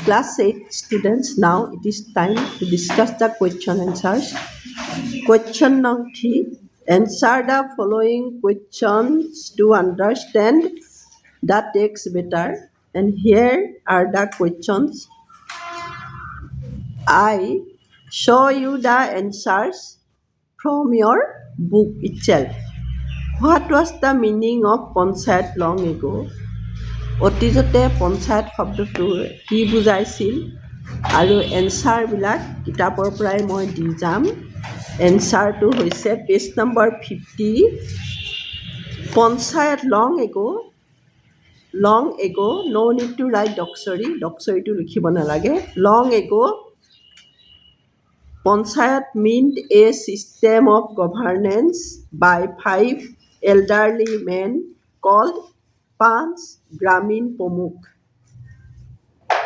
Class 8 students, now it is time to discuss the question answers. Question number 3. Answer the following questions to understand the text better. And here are the questions. I show you the answers from your book itself. What was the meaning of panchayat long ago? অতীজতে panchayat শব্দটোৰ কি বুজাইছিল আৰু এনচাৰবিলাক কিতাপৰ পৰাই মই দি যাম। এনচাৰটো হৈছে page number 50। Panchayat long ago no need to write ডক্সৰীটো লিখিব নালাগে। Long ago panchayat meant a system of governance by 5 elderly men called পাঁচ গ্ৰামীণ প্ৰমুখ।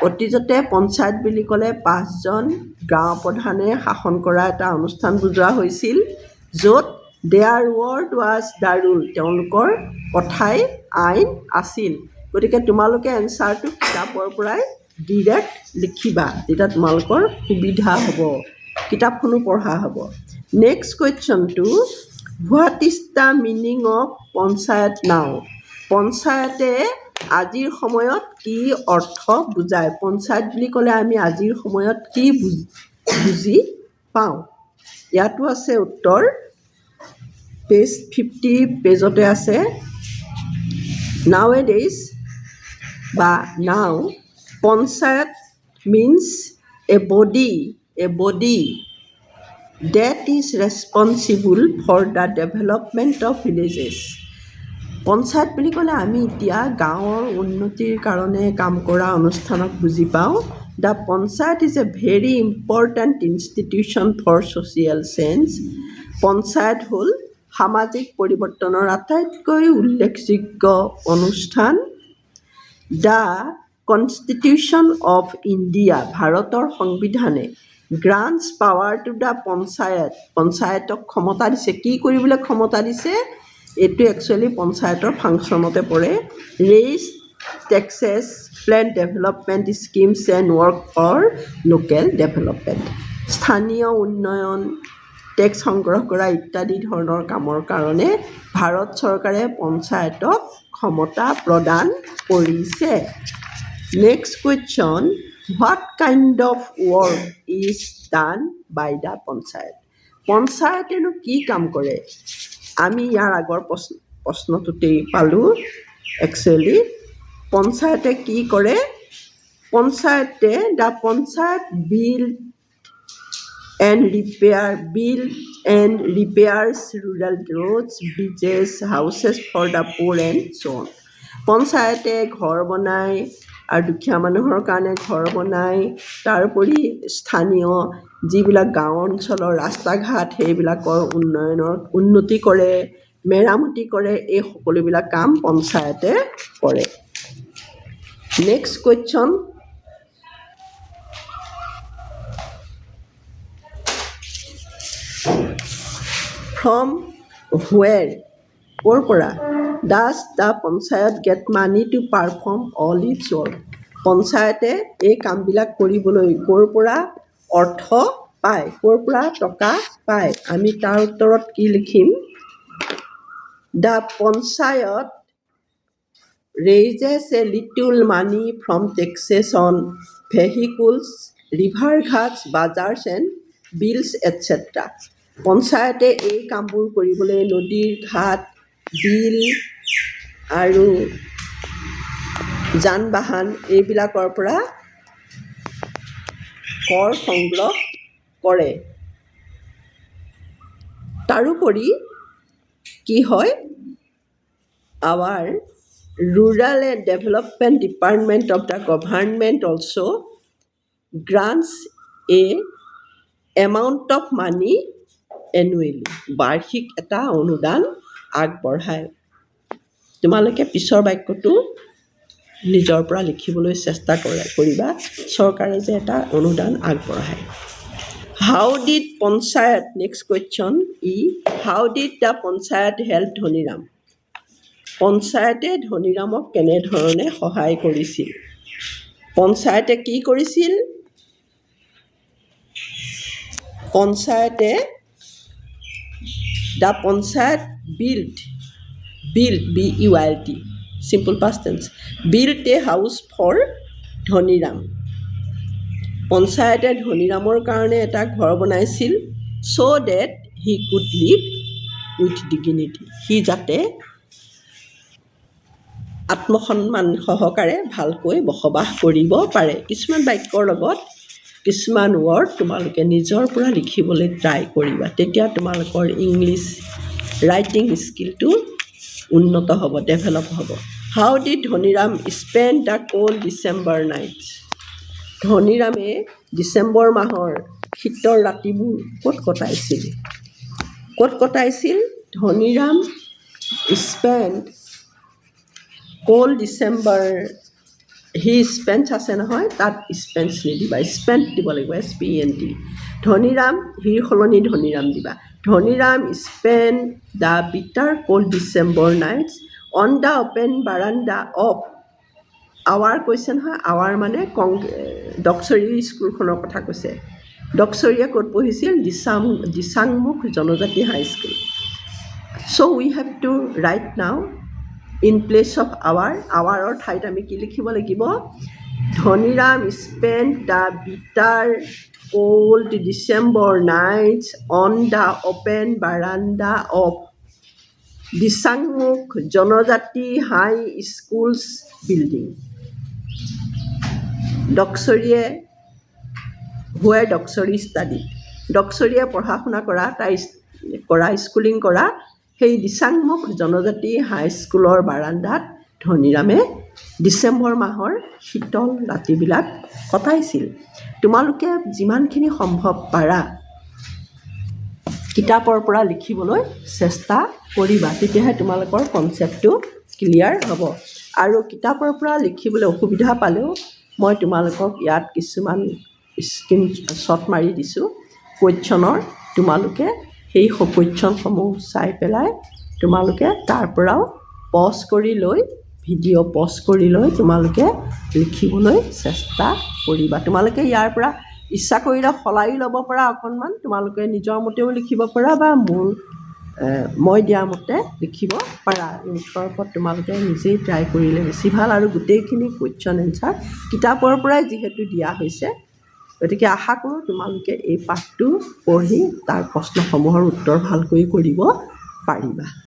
অতীজতে পঞ্চায়ত বুলি ক'লে 5জন গাঁও প্ৰধানে শাসন কৰা এটা অনুষ্ঠান বুজোৱা হৈছিল, য'ত there word was the rule, তেওঁলোকৰ কথাই আইন আছিল। গতিকে তোমালোকে এনচাৰটো কিতাপৰ পৰাই ডিৰেক্ট লিখিবা, তেতিয়া তোমালোকৰ সুবিধা হ'ব, কিতাপখনো পঢ়া হ'ব। নেক্সট কুৱেশ্যনটো, what is the meaning of panchayat now? পঞ্চায়তে আজিৰ সময়ত কি অৰ্থ বুজায়? পঞ্চায়ত বুলি ক'লে আমি আজিৰ সময়ত কি বুজি পাওঁ? ইয়াতো আছে উত্তৰ, পেজ 50 পেজতে আছে। নাওএডেইজ বা নাও panchayat means A body that is responsible for the development of villages. Panchayat বুলি ক'লে আমি এতিয়া গাঁৱৰ উন্নতিৰ কাৰণে কাম কৰা অনুষ্ঠানক বুজি পাওঁ। The panchayat is a very important institution for social change. Panchayat হ'ল সামাজিক পৰিৱৰ্তনৰ আটাইতকৈ উল্লেখযোগ্য অনুষ্ঠান। দ্য কনষ্টিটিউশ্যন অফ ইণ্ডিয়া, ভাৰতৰ সংবিধানে গ্ৰাণ্টছ পাৱাৰ টু দ্য পঞ্চায়তক ক্ষমতা দিছে। কি কৰিবলৈ ক্ষমতা দিছে? এইটো একচুৱেলি পঞ্চায়তৰ ফাংচনতে পৰে। Raise taxes, plan development schemes and work for local development, স্থানীয় উন্নয়ন, টেক্স সংগ্ৰহ কৰা ইত্যাদি ধৰণৰ কামৰ কাৰণে ভাৰত চৰকাৰে পঞ্চায়তক ক্ষমতা প্ৰদান কৰিছে। Next question, what kind of work is done by the panchayat? পঞ্চায়তেনো কি কাম কৰে? আমি ইয়াৰ আগৰ প্ৰশ্নটোতেই পালোঁ। একচুৱেলি পঞ্চায়তে কি কৰে? পঞ্চায়তে the panchayat build and repairs rural roads, bridges, houses for the poor and so' on. পঞ্চায়তে ঘৰ বনায় আৰু দুখীয়া মানুহৰ কাৰণে ঘৰ বনায়, তাৰোপৰি স্থানীয় যিবিলাক গাঁও অঞ্চলৰ ৰাস্তা ঘাট সেইবিলাকৰ উন্নতি কৰে, মেৰামতি কৰে, এই সকলোবিলাক কাম পঞ্চায়তে কৰে। নেক্সট কুৱেশ্যন, ফ্ৰম হুৱেৰ, ক'ৰ পৰা? Does the panchayat get money to perform all its work? পঞ্চায়তে এই কামবিলাক কৰিবলৈ ক'ৰ পৰা অৰ্থ পায়, ক'ৰ পৰা টকা পায়? আমি তাৰ উত্তৰত কি লিখিম? The panchayat raises a little money from taxes on vehicles, river ghats, bazaars and bills etc. পঞ্চায়তে এই কামবোৰ কৰিবলৈ নদীৰ ঘাট, বিল আৰু যান বাহন এইবিলাকৰ পৰা কৰ সংগ্ৰহ কৰে। তাৰোপৰি কি হয়, hour rural and development department of the government also grants a amount of money annually, বাৰ্ষিক এটা অনুদান আগবঢ়ায়। তোমালোকে পিছৰ বাক্যটো নিজৰ পৰা লিখিবলৈ চেষ্টা কৰিবা, চৰকাৰে যে এটা অনুদান আগবঢ়ায়। How did panchayat, next question how did the panchayat help Dhaniram? পঞ্চায়তে ধনীৰামক কেনেধৰণে সহায় কৰিছিল? পঞ্চায়তে কি কৰিছিল? পঞ্চায়তে the panchayat built BUILT simple past tense built a house for Dhaniram. পঞ্চায়তে ধনীৰামৰ কাৰণে এটা ঘৰ বনাইছিল so that he could live with dignity সি যাতে আত্মসন্মান সহকাৰে ভালকৈ বসবাস কৰিব পাৰে। কিছুমান বাক্যৰ লগত কিছুমান ৱৰ্ড তোমালোকে নিজৰ পৰা লিখিবলৈ ট্ৰাই কৰিবা, তেতিয়া তোমালোকৰ ইংলিছ ৰাইটিং স্কিলটো উন্নত হ'ব, ডেভেলপ হ'ব। How did Dhaniram spend the cold December nights? ধনীৰামে ডিচেম্বৰ মাহৰ শীতৰ ৰাতিবোৰ ক'ত কটাইছিল? ক'ত কটাইছিল? Dhaniram spend cold December, he spends আছে নহয়, তাত স্পেন্স নিদিবা, স্পেণ্ট দিব লাগিব, SPENT। ধনীৰাম, হিৰ সলনি ধনীৰাম দিবা। Dhaniram spend the bitter cold December nights on the open veranda of our কৈছে নহয়, আৱাৰ মানে ডকচৰী স্কুলখনৰ কথা কৈছে। ডকচৰীয়ে ক'ত পঢ়িছিল? Dichangmukh Janajati high school. So' we have to write now in place of আৱাৰৰ ঠাইত আমি কি লিখিব লাগিব? Dhaniram spend the bitter cold December nights on the open veranda of Dichangmukh Janajati high school's building. ডকচৰীয়ে হুৱেৰ ডকচৰী ষ্টাডি, ডকচৰীয়ে পঢ়া শুনা কৰা স্কুলিং কৰা সেই দিচাংমুখ জনজাতি হাইস্কুলৰ বাৰাণ্ডাত ধনীৰামে ডিচেম্বৰ মাহৰ শীতল ৰাতিবিলাক কটাইছিল। তোমালোকে যিমানখিনি সম্ভৱ পাৰা কিতাপৰ পৰা লিখিবলৈ চেষ্টা কৰিবা, তেতিয়াহে তোমালোকৰ কনচেপ্টটো ক্লিয়াৰ হ'ব। আৰু কিতাপৰ পৰা লিখিবলৈ অসুবিধা পালেও মই তোমালোকক ইয়াত কিছুমান স্ক্ৰীনশ্বট মাৰি দিছোঁ কুৱেশ্যনৰ, তোমালোকে সেই কুৱেশ্যনসমূহ চাই পেলাই তোমালোকে তাৰ পৰাও পজ কৰি লৈ ভিডিঅ' পজ কৰি লৈ তোমালোকে লিখিবলৈ চেষ্টা কৰিবা। তোমালোকে ইয়াৰ পৰা ইচ্ছা কৰিলে সলাই ল'ব পাৰা অকণমান, তোমালোকে নিজৰ মতেও লিখিব পাৰা বা মই দিয়া মতে লিখিব পাৰা। এই মুঠৰ ওপৰত তোমালোকে নিজেই ট্ৰাই কৰিলে বেছি ভাল। আৰু গোটেইখিনি কুৱেশ্যন এনচাৰ কিতাপৰ পৰাই যিহেতু দিয়া হৈছে, গতিকে আশা কৰোঁ তোমালোকে এই পাঠটো পঢ়ি তাৰ প্ৰশ্নসমূহৰ উত্তৰ ভালকৈ কৰিব পাৰিবা।